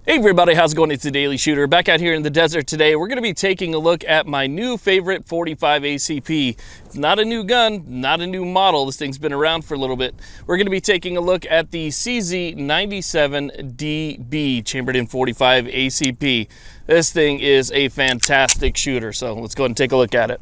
Hey everybody, how's it going? It's the Daily Shooter back out here in the desert today. We're going to be taking a look at my new favorite 45 ACP. It's not a new gun, not a new model. This thing's been around for a little bit. We're going to be taking a look at the CZ97DB chambered in 45 ACP. This thing is a fantastic shooter, so let's go ahead and take a look at it.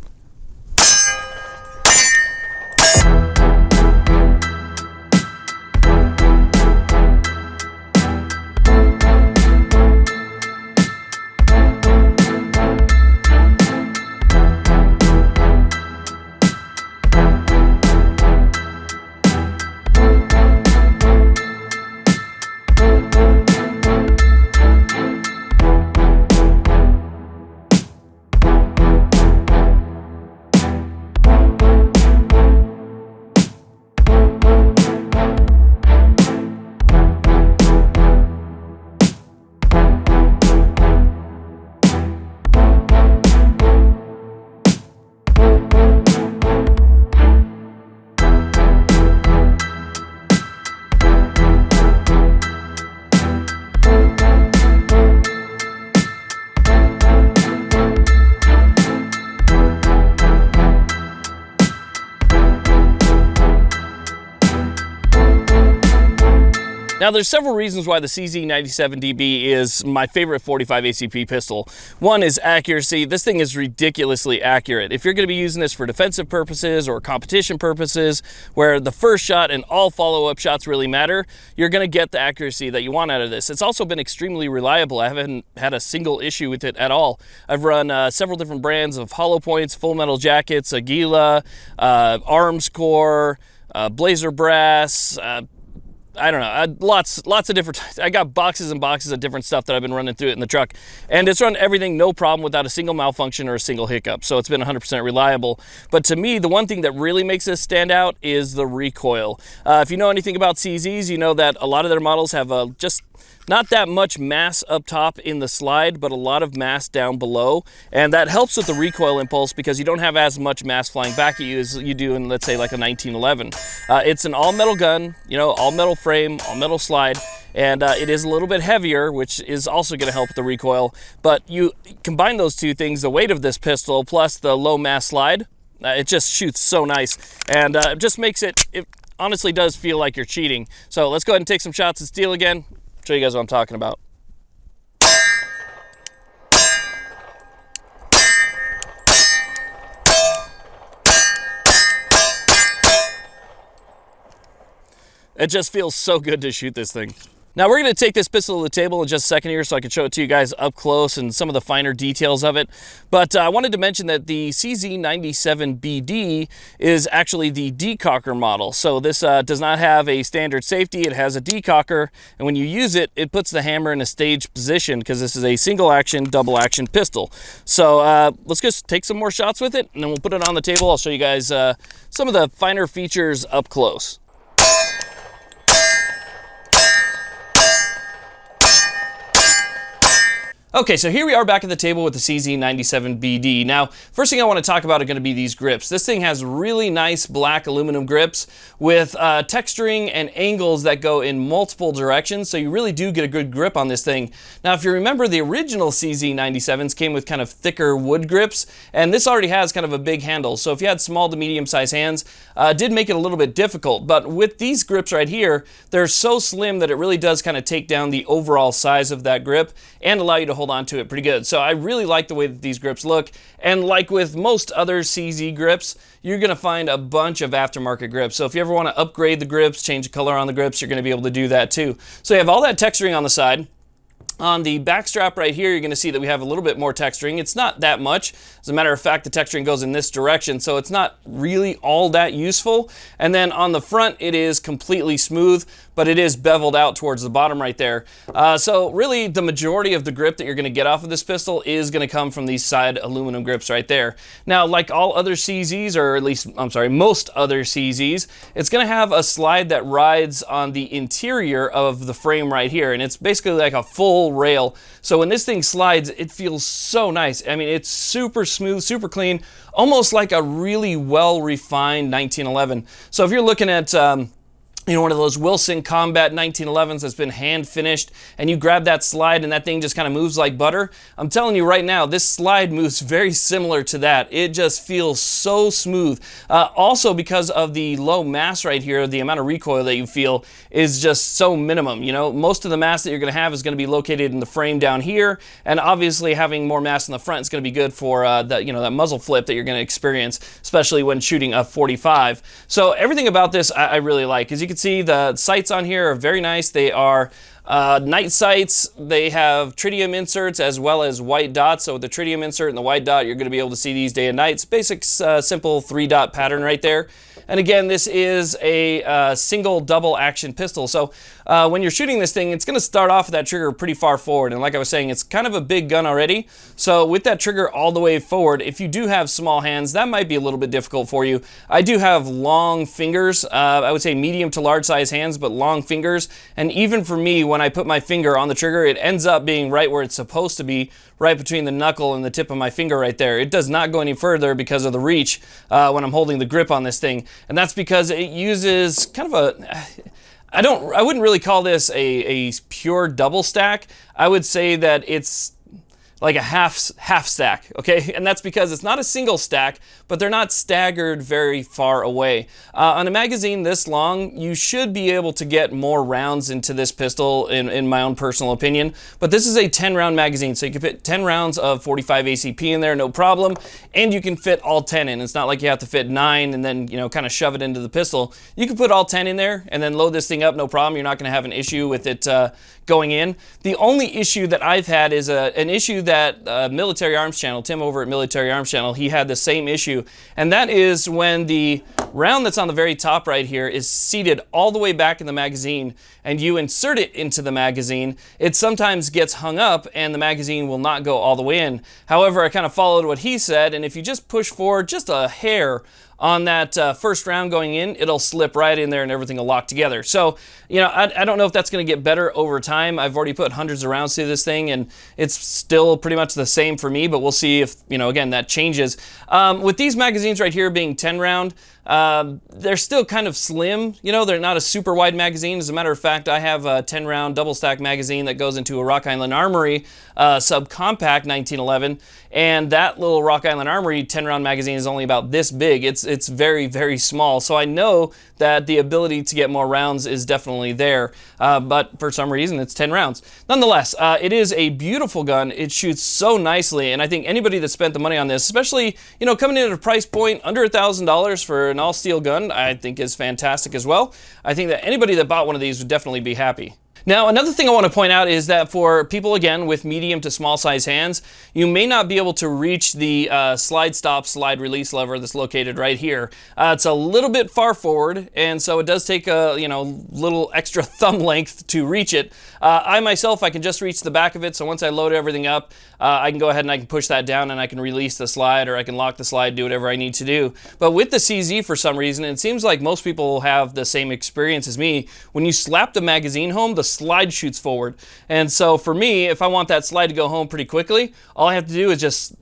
Now, there's several reasons why the CZ97DB is my favorite 45 ACP pistol. One is accuracy. This thing is ridiculously accurate. If you're going to be using this for defensive purposes or competition purposes, where the first shot and all follow-up shots really matter, you're going to get the accuracy that you want out of this. It's also been extremely reliable. I haven't had a single issue with it at all. I've run several different brands of hollow points, full metal jackets, Aguila, Armscore, Blazer Brass, I don't know, lots of different, I got boxes and boxes of different stuff that I've been running through it in the truck, and it's run everything no problem without a single malfunction or a single hiccup, so it's been 100% reliable. But to me, the one thing that really makes this stand out is the recoil. If you know anything about CZs, you know that a lot of their models have just not that much mass up top in the slide, but a lot of mass down below. And that helps with the recoil impulse because you don't have as much mass flying back at you as you do in, let's say, like a 1911. It's an all-metal gun, you know, all-metal frame, all-metal slide, and it is a little bit heavier, which is also going to help with the recoil. But you combine those two things, the weight of this pistol plus the low mass slide, it just shoots so nice, and it just makes it honestly does feel like you're cheating. So let's go ahead and take some shots at steel again. Show you guys what I'm talking about. It just feels so good to shoot this thing. Now we're going to take this pistol to the table in just a second here so I can show it to you guys up close and some of the finer details of it. But I wanted to mention that the CZ97BD is actually the decocker model. So this does not have a standard safety. It has a decocker, and when you use it, it puts the hammer in a staged position because this is a single action, double action pistol. So let's just take some more shots with it, and then we'll put it on the table. I'll show you guys some of the finer features up close. Okay, so here we are back at the table with the CZ97BD. Now, first thing I want to talk about are going to be these grips. This thing has really nice black aluminum grips with texturing and angles that go in multiple directions, so you really do get a good grip on this thing. Now, if you remember, the original CZ97s came with kind of thicker wood grips, and this already has kind of a big handle, so if you had small to medium-sized hands, it did make it a little bit difficult. But with these grips right here, they're so slim that it really does kind of take down the overall size of that grip and allow you to hold on to it pretty good. So I really like the way that these grips look, and like with most other CZ grips, you're going to find a bunch of aftermarket grips. So if you ever want to upgrade the grips, change the color on the grips, you're going to be able to do that too. So you have all that texturing on the side. On the back strap right here, you're going to see that we have a little bit more texturing. It's not that much. As a matter of fact, the texturing goes in this direction, so it's not really all that useful. And then on the front, it is completely smooth, but it is beveled out towards the bottom right there. So really, the majority of the grip that you're going to get off of this pistol is going to come from these side aluminum grips right there. Now, like all other CZs, or at least, I'm sorry, most other CZs, it's going to have a slide that rides on the interior of the frame right here, and it's basically like a full rail. So when this thing slides, it feels so nice. I mean, it's super smooth, super clean, almost like a really well-refined 1911. So if you're looking at one of those Wilson Combat 1911s that's been hand finished, and you grab that slide and that thing just kind of moves like butter. I'm telling you right now, this slide moves very similar to that. It just feels so smooth. Also, because of the low mass right here, the amount of recoil that you feel is just so minimum. Most of the mass that you're going to have is going to be located in the frame down here, and obviously having more mass in the front is going to be good for that muzzle flip that you're going to experience, especially when shooting a 45. So everything about this I really like. As you can see, the sights on here are very nice. They are night sights. They have tritium inserts as well as white dots. So with the tritium insert and the white dot, you're going to be able to see these day and night. It's basic, simple 3-dot pattern right there. And again, this is a single double action pistol. So when you're shooting this thing, it's going to start off with that trigger pretty far forward. And like I was saying, it's kind of a big gun already. So with that trigger all the way forward, if you do have small hands, that might be a little bit difficult for you. I do have long fingers. I would say medium to large size hands, but long fingers. And even for me, when I put my finger on the trigger, it ends up being right where it's supposed to be, right between the knuckle and the tip of my finger right there. It does not go any further because of the reach when I'm holding the grip on this thing. And that's because it uses kind of a, I wouldn't really call this a pure double stack. I would say that it's like a half stack, okay? And that's because it's not a single stack, but they're not staggered very far away. On a magazine this long, you should be able to get more rounds into this pistol, in my own personal opinion. But this is a 10-round magazine, so you can fit 10 rounds of 45 ACP in there, no problem. And you can fit all 10 in. It's not like you have to fit 9 and then, kind of shove it into the pistol. You can put all 10 in there and then load this thing up, no problem. You're not going to have an issue with it going in. The only issue that I've had is an issue that Military Arms Channel, Tim over at Military Arms Channel, he had the same issue, and that is when the round that's on the very top right here is seated all the way back in the magazine and you insert it into the magazine, it sometimes gets hung up and the magazine will not go all the way in. However, I kind of followed what he said, and if you just push forward just a hair on that first round going in, it'll slip right in there and everything will lock together. So, I don't know if that's going to get better over time. I've already put hundreds of rounds through this thing and it's still pretty much the same for me, but we'll see if, again, that changes. With these magazines right here being 10 round, they're still kind of slim. They're not a super wide magazine. As a matter of fact, I have a 10 round double stack magazine that goes into a Rock Island Armory subcompact 1911, and that little Rock Island Armory 10 round magazine is only about this big. It's very, very small. So I know that the ability to get more rounds is definitely there, but for some reason it's 10 rounds. Nonetheless, it is a beautiful gun. It shoots so nicely, and I think anybody that spent the money on this, especially coming in at a price point under $1,000 for an all-steel gun, I think is fantastic as well. I think that anybody that bought one of these would definitely be happy. Now, another thing I want to point out is that for people, again, with medium to small size hands, you may not be able to reach the slide stop, slide release lever that's located right here. It's a little bit far forward, and so it does take a little extra thumb length to reach it. I myself, I can just reach the back of it, so once I load everything up, I can go ahead and I can push that down and I can release the slide, or I can lock the slide, do whatever I need to do. But with the CZ, for some reason, it seems like most people have the same experience as me. When you slap the magazine home, the slide shoots forward. And so for me, if I want that slide to go home pretty quickly, all I have to do is just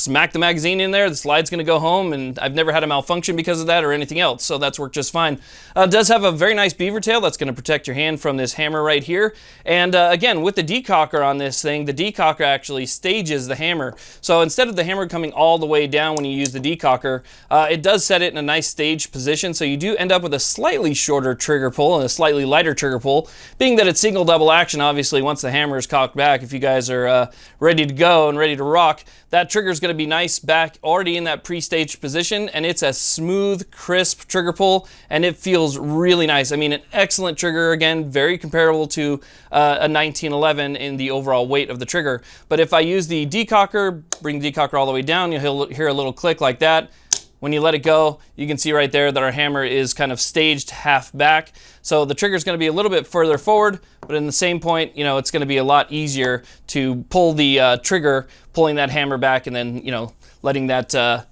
smack the magazine in there, the slide's going to go home, and I've never had a malfunction because of that or anything else, so that's worked just fine. It does have a very nice beaver tail that's going to protect your hand from this hammer right here, and again, with the decocker on this thing, the decocker actually stages the hammer, so instead of the hammer coming all the way down when you use the decocker, it does set it in a nice staged position, so you do end up with a slightly shorter trigger pull and a slightly lighter trigger pull. Being that it's single double action, obviously once the hammer is cocked back, if you guys are ready to go and ready to rock, that trigger is going to be nice back already in that pre-staged position, and it's a smooth, crisp trigger pull, and it feels really nice. I mean, an excellent trigger, again, very comparable to a 1911 in the overall weight of the trigger. But if I use the decocker, bring the decocker all the way down, you'll hear a little click like that. When you let it go, you can see right there that our hammer is kind of staged half back. So the trigger is going to be a little bit further forward, but in the same point, it's going to be a lot easier to pull the trigger, pulling that hammer back and then, letting that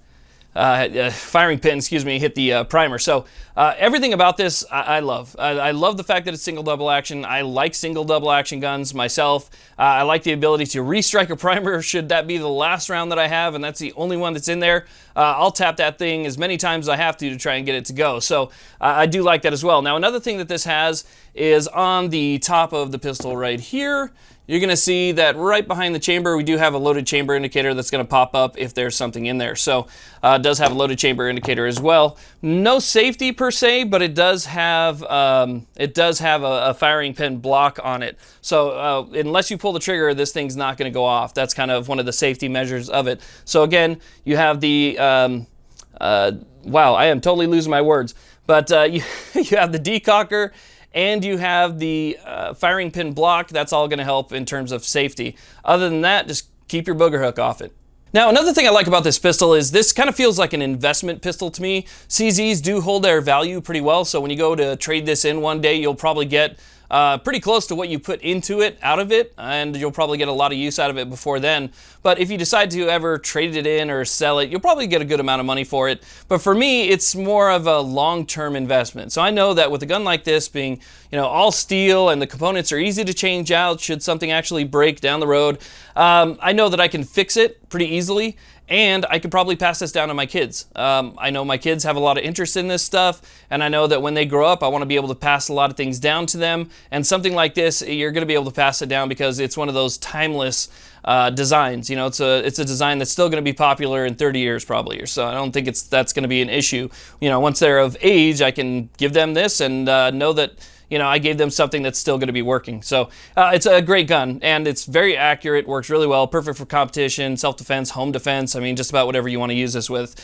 firing pin, excuse me, hit the primer. So everything about this I love. I love the fact that it's single double action. I like single double action guns myself. I like the ability to restrike a primer should that be the last round that I have, and that's the only one that's in there. I'll tap that thing as many times as I have to try and get it to go. So I do like that as well. Now another thing that this has is on the top of the pistol right here. You're going to see that right behind the chamber, we do have a loaded chamber indicator that's going to pop up if there's something in there. So it does have a loaded chamber indicator as well. No safety per se, but it does have a firing pin block on it. So unless you pull the trigger, this thing's not going to go off. That's kind of one of the safety measures of it. So again, you have the wow, I am totally losing my words. But you have the decocker, and you have the firing pin block. That's all going to help in terms of safety. Other than that, just keep your booger hook off it. Now, another thing I like about this pistol is this kind of feels like an investment pistol to me. CZs do hold their value pretty well, so when you go to trade this in one day, you'll probably get pretty close to what you put into it out of it, and you'll probably get a lot of use out of it before then. But if you decide to ever trade it in or sell it, you'll probably get a good amount of money for it. But for me, it's more of a long-term investment. So I know that with a gun like this being, you know, all steel and the components are easy to change out should something actually break down the road, I know that I can fix it pretty easily. And I could probably pass this down to my kids. I know my kids have a lot of interest in this stuff, and I know that when they grow up, I want to be able to pass a lot of things down to them. And something like this, you're going to be able to pass it down because it's one of those timeless designs. You know, it's a design that's still going to be popular in 30 years probably, or so. I don't think that's going to be an issue. You know, once they're of age, I can give them this and know that, you know, I gave them something that's still going to be working. So it's a great gun, and it's very accurate, works really well, perfect for competition, self-defense, home defense. I mean, just about whatever you want to use this with.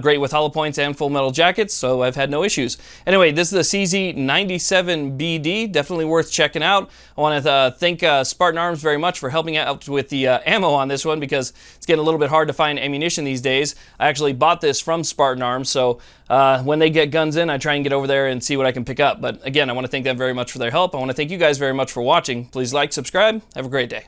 Great with hollow points and full metal jackets, so I've had no issues. Anyway, this is the CZ97BD, definitely worth checking out. I want to thank Spartan Arms very much for helping out with the ammo on this one, because it's getting a little bit hard to find ammunition these days. I actually bought this from Spartan Arms, so when they get guns in, I try and get over there and see what I can pick up. But again, I want to thank them very much for their help. I want to thank you guys very much for watching. Please like, subscribe. Have a great day.